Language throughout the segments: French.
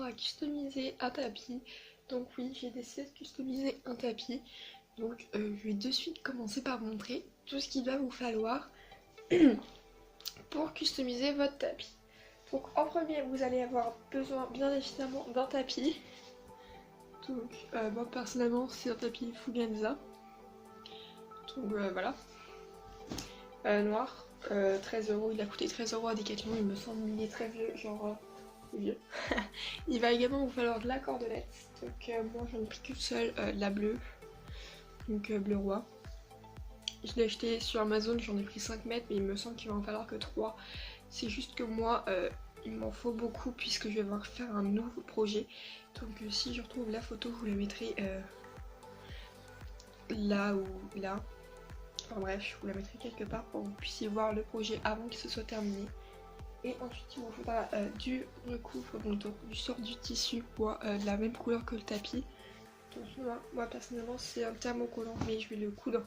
apprendre à customiser un tapis. Donc oui, j'ai décidé de customiser un tapis. Donc je vais de suite commencer par vous montrer tout ce qu'il va vous falloir pour customiser votre tapis. Donc en premier, vous allez avoir besoin bien évidemment d'un tapis. Donc moi personnellement c'est un tapis Fuganza. Donc voilà. Noir. 13 €, il a coûté 13 € à Decathlon, il me semble, il est très vieux, genre vieux. Il va également vous falloir de la cordelette. Donc moi j'en ai pris qu'une seule, la bleue. Donc bleu roi. Je l'ai acheté sur Amazon, j'en ai pris 5 mètres, mais il me semble qu'il va en falloir que 3. C'est juste que moi, il m'en faut beaucoup puisque je vais devoir faire un nouveau projet. Donc si je retrouve la photo, je vous la mettrai là ou là. Enfin bref, je vous la mettrai quelque part pour que vous puissiez voir le projet avant que ce soit terminé. Et ensuite il vous faudra du recouvre, donc du sort du tissu pour de la même couleur que le tapis. Donc moi personnellement c'est un thermocollant, mais je vais le coudre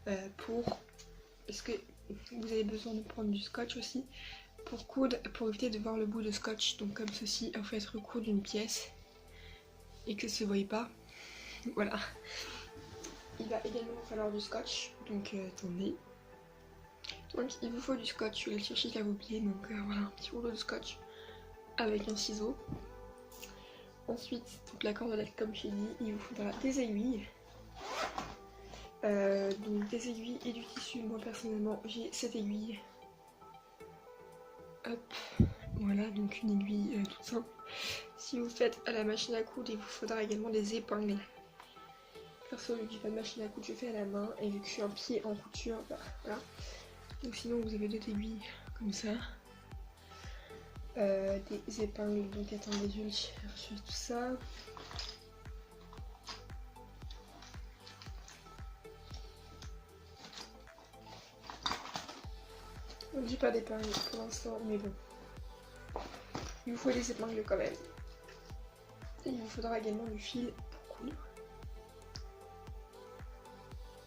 parce que vous avez besoin de prendre du scotch aussi pour coudre, pour éviter de voir le bout de scotch. Donc comme ceci, vous faites recoudre une pièce et que ça se voit pas. Voilà. Il va également vous falloir du scotch, donc attendez. Donc il vous faut du scotch, je vais le chercher qu'à vous plier, donc voilà, un petit rouleau de scotch avec un ciseau. Ensuite, donc la cordelette comme j'ai dit, il vous faudra des aiguilles. Donc des aiguilles et du tissu, moi personnellement j'ai cette aiguille. Hop, voilà, donc une aiguille toute simple. Si vous faites à la machine à coudre, il vous faudra également des épingles. Perso, vu que j'ai pas de machine à coudre, je fais à la main, et vu que je suis un pied en couture, bah, voilà. Donc sinon vous avez d'autres aiguilles comme ça. Des épingles, donc attendez, je vais chercher tout ça. Donc j'ai pas d'épingles pour l'instant, mais bon. Il vous faut des épingles quand même. Et il vous faudra également du fil pour coudre.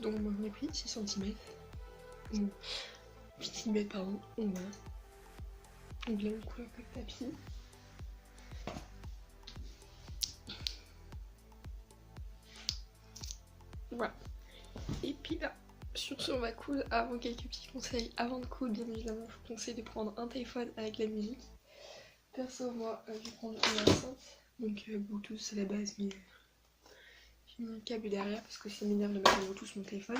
Donc moi j'en ai pris 6 cm. 8 cm pardon. Donc voilà. Donc la même couleur que le tapis. Voilà. Et puis là, sur ce on va coudre. Avant quelques petits conseils, avant de coudre bien évidemment je vous conseille de prendre un téléphone avec la musique. Perso moi je vais prendre une enceinte. Donc Bluetooth c'est la base, mais j'ai mis un câble derrière parce que ça m'énerve de mettre en Bluetooth mon téléphone.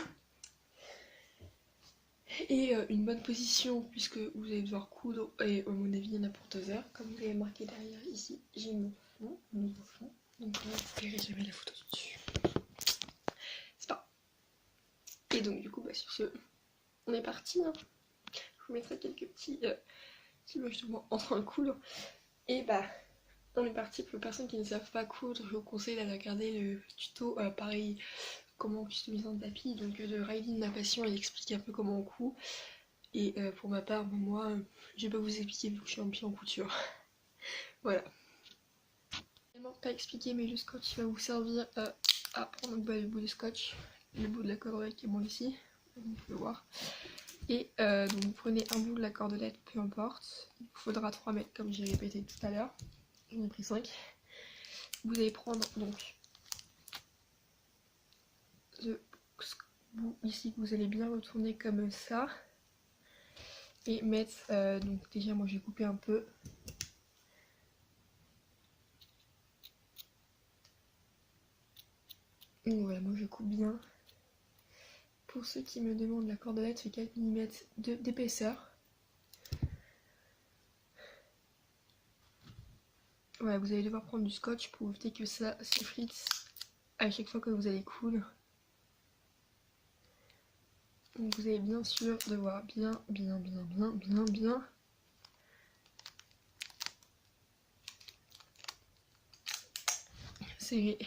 Et une bonne position puisque vous allez devoir coudre, et à mon avis il y en a pour 2 heures. Comme vous avez marqué derrière ici, j'ai mon fond, mon nouveau fond. Donc vous verrez, je mets la photo dessus. C'est pas. Et donc du coup bah sur ce, on est parti. Hein. Je vous mettrai quelques petits images de moi en train de coudre. Et bah on est parti. Pour les personnes qui ne savent pas coudre, je vous conseille d'aller regarder le tuto pareil, comment customiser un tapis, donc de Riley Ma Passion, il explique un peu comment on coud. Et pour ma part, moi, je vais pas vous expliquer vu que je suis un pied en couture. Voilà. Pas expliquer, mais le scotch va vous servir à prendre le bout de scotch, le bout de la cordelette qui est bon ici, vous pouvez voir. Et donc vous prenez un bout de la cordelette, peu importe. Il vous faudra 3 mètres comme j'ai répété tout à l'heure. J'en ai pris 5. Vous allez prendre donc ce bout ici que vous allez bien retourner comme ça. Et mettre, donc déjà moi j'ai coupé un peu. Donc voilà, moi je coupe bien. Pour ceux qui me demandent, la cordelette fait 4 mm d'épaisseur. Voilà, vous allez devoir prendre du scotch pour éviter que ça s'effrite à chaque fois que vous allez coudre. Donc vous allez bien sûr devoir bien serrer.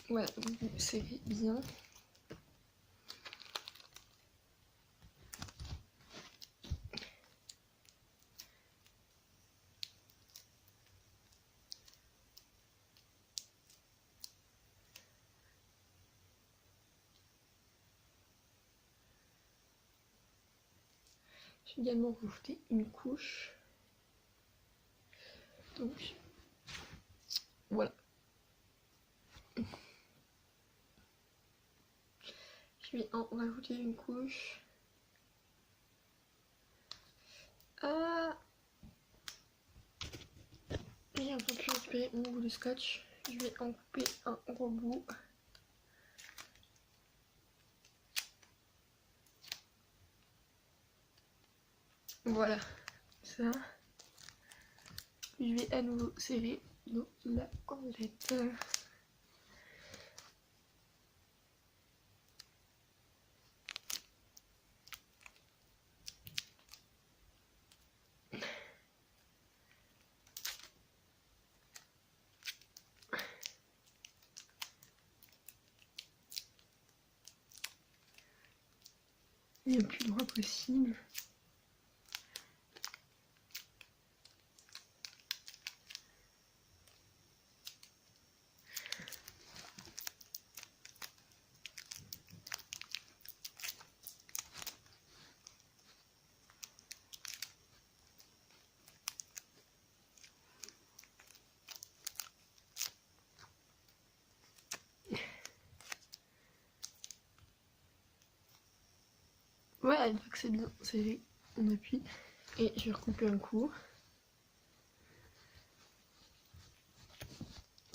Voilà, donc vous serrez bien. J'ai également rajouté une couche. Donc voilà. Je vais en rajouter une couche. Ah, j'ai un peu pu récupérer mon bout de scotch. Je vais en couper un gros bout. Voilà, ça. Je vais à nouveau serrer dans la cornette. Il n'y a plus droit possible. Voilà, une fois que c'est bien serré, on appuie et je vais recouper un coup.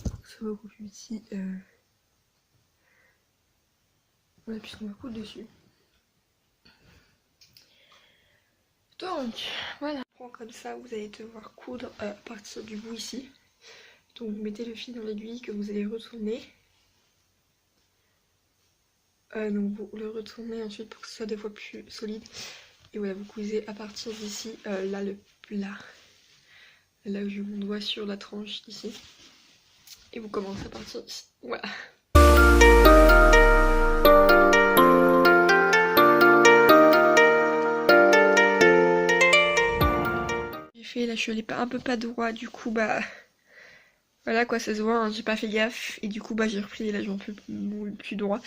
Ça va beaucoup plus petit. Voilà, puisqu'on va coudre dessus. Donc, voilà. Comme ça, vous allez devoir coudre à partir du bout ici. Donc, vous mettez le fil dans l'aiguille que vous allez retourner. Donc, vous le retournez ensuite pour que ce soit 2 fois plus solide. Et voilà, vous cousez à partir d'ici, là, là où j'ai mon doigt sur la tranche ici. Et vous commencez à partir d'ici. Voilà. J'ai fait là, je suis allée un peu pas droit, du coup bah voilà quoi, ça se voit, hein, j'ai pas fait gaffe et du coup bah j'ai repris là, je m'en peux plus droit.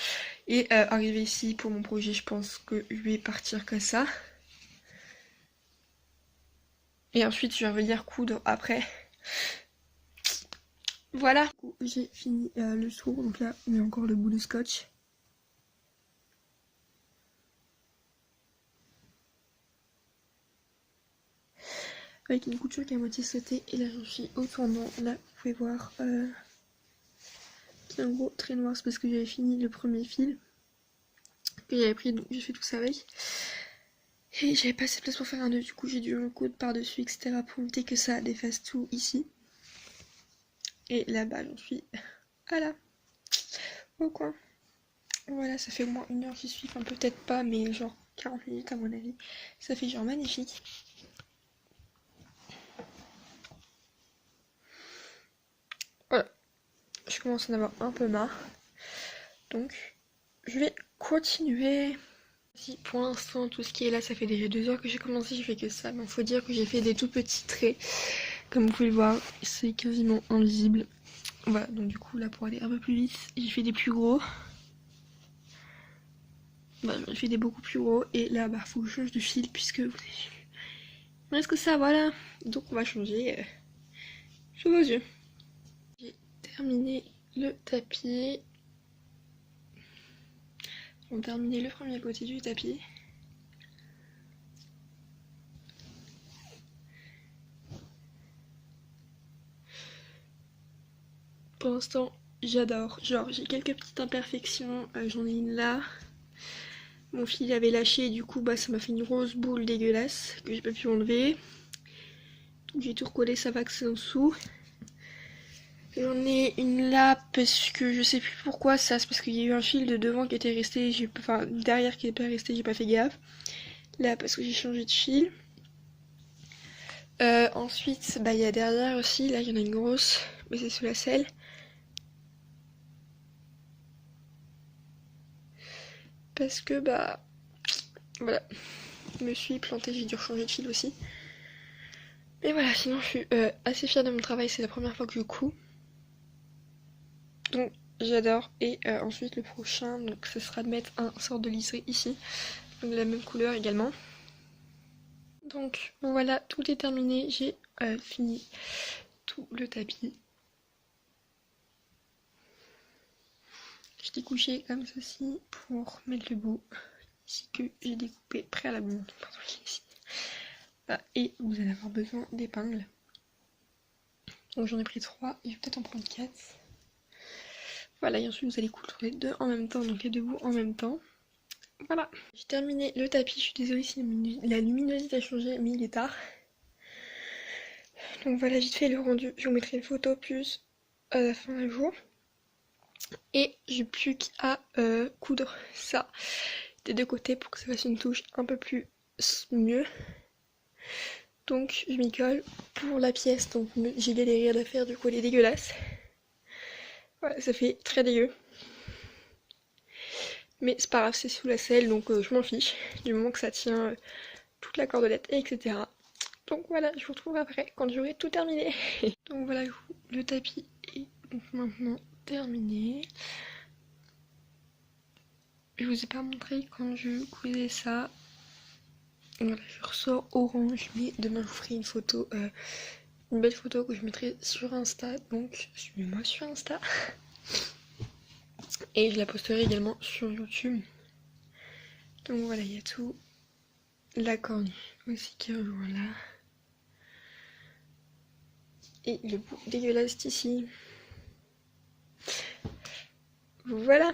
Et arrivé ici pour mon projet, je pense que je vais partir comme ça. Et ensuite je vais revenir coudre après. Voilà, j'ai fini le tour, donc là on met encore le bout de scotch. Avec une couture qui est à moitié sautée et là j'en suis au tournant. Là vous pouvez voir qu'il y a un gros trait noir, c'est parce que j'avais fini le premier fil que j'avais pris, donc j'ai fait tout ça avec. Et j'avais pas assez de place pour faire un nœud, du coup j'ai dû le coudre par dessus, etc. pour éviter que ça défasse tout ici. Et là-bas j'en suis au coin. Voilà, ça fait au moins 1 heure que j'y suis, enfin peut-être pas, mais genre 40 minutes à mon avis. Ça fait genre magnifique. Voilà, je commence à en avoir un peu marre. Donc, je vais continuer. Si pour l'instant tout ce qui est là, ça fait déjà 2 heures que j'ai commencé, j'ai fait que ça. Mais il faut dire que j'ai fait des tout petits traits. Comme vous pouvez le voir, c'est quasiment invisible. Voilà, donc du coup là pour aller un peu plus vite, j'ai fait des plus gros. Bah, j'ai fait des beaucoup plus gros. Et là, bah faut que je change de fil puisque vous avez vu. Il reste que ça, voilà. Donc on va changer sous vos yeux. J'ai terminé le tapis. On a terminé le premier côté du tapis. Pour l'instant, j'adore. Genre, j'ai quelques petites imperfections. J'en ai une là. Mon fil avait lâché, du coup, bah, ça m'a fait une grosse boule dégueulasse que j'ai pas pu enlever. Donc, j'ai tout recollé, ça va que c'est en dessous. J'en ai une là parce que je sais plus pourquoi ça. C'est parce qu'il y a eu un fil de devant qui était resté. Enfin, derrière qui était pas resté, j'ai pas fait gaffe. Là, parce que j'ai changé de fil. Ensuite, bah, il y a derrière aussi. Là, il y en a une grosse. Mais c'est sous la selle. Parce que bah voilà, je me suis plantée, j'ai dû changer de fil aussi. Mais voilà, sinon je suis assez fière de mon travail, c'est la première fois que je couds. Donc j'adore. Et ensuite le prochain, donc ce sera de mettre un sort de liseré ici. Donc de la même couleur également. Donc voilà, tout est terminé, j'ai fini tout le tapis. Je l'ai couché comme ceci pour mettre le bout ici que j'ai découpé préalablement. Pardon, ici. Voilà. Et vous allez avoir besoin d'épingles. Donc j'en ai pris 3, je vais peut-être en prendre 4. Voilà, et ensuite vous allez coudre les deux en même temps, donc les deux bouts en même temps. Voilà, j'ai terminé le tapis, je suis désolée si la luminosité a changé, mais il est tard. Donc voilà, vite fait le rendu, je vous mettrai une photo plus à la fin du jour. Et j'ai plus qu'à coudre ça des deux côtés pour que ça fasse une touche un peu plus mieux. Donc je m'y colle pour la pièce, donc j'ai galéré à faire, du coup elle est dégueulasse. Voilà, ça fait très dégueu. Mais c'est pas grave, c'est sous la selle, donc je m'en fiche, du moment que ça tient toute la cordelette, etc. Donc voilà, je vous retrouve après, quand j'aurai tout terminé. Donc voilà, le tapis est donc maintenant terminé. Je vous ai pas montré quand je cousais ça. Voilà, je ressors orange, mais demain je vous ferai une photo, une belle photo que je mettrai sur Insta, donc suivez-moi sur Insta. Et je la posterai également sur YouTube. Donc voilà, il y a tout. La corne aussi qui rejoint là. Et le bout dégueulasse ici. Voilà.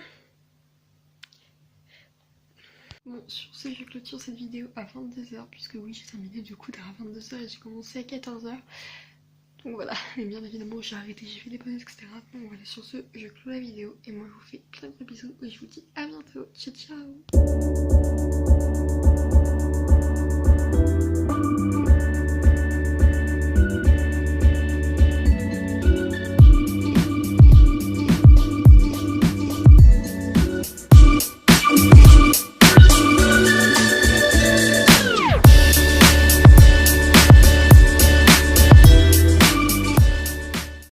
Bon, sur ce, je clôture cette vidéo à 22h, puisque oui, j'ai terminé du coup à 22h et j'ai commencé à 14h. Donc voilà, mais bien évidemment, j'ai arrêté, j'ai fait des pauses, etc. Donc voilà, sur ce, je clôt la vidéo et moi, je vous fais plein de gros bisous et je vous dis à bientôt. Ciao, ciao.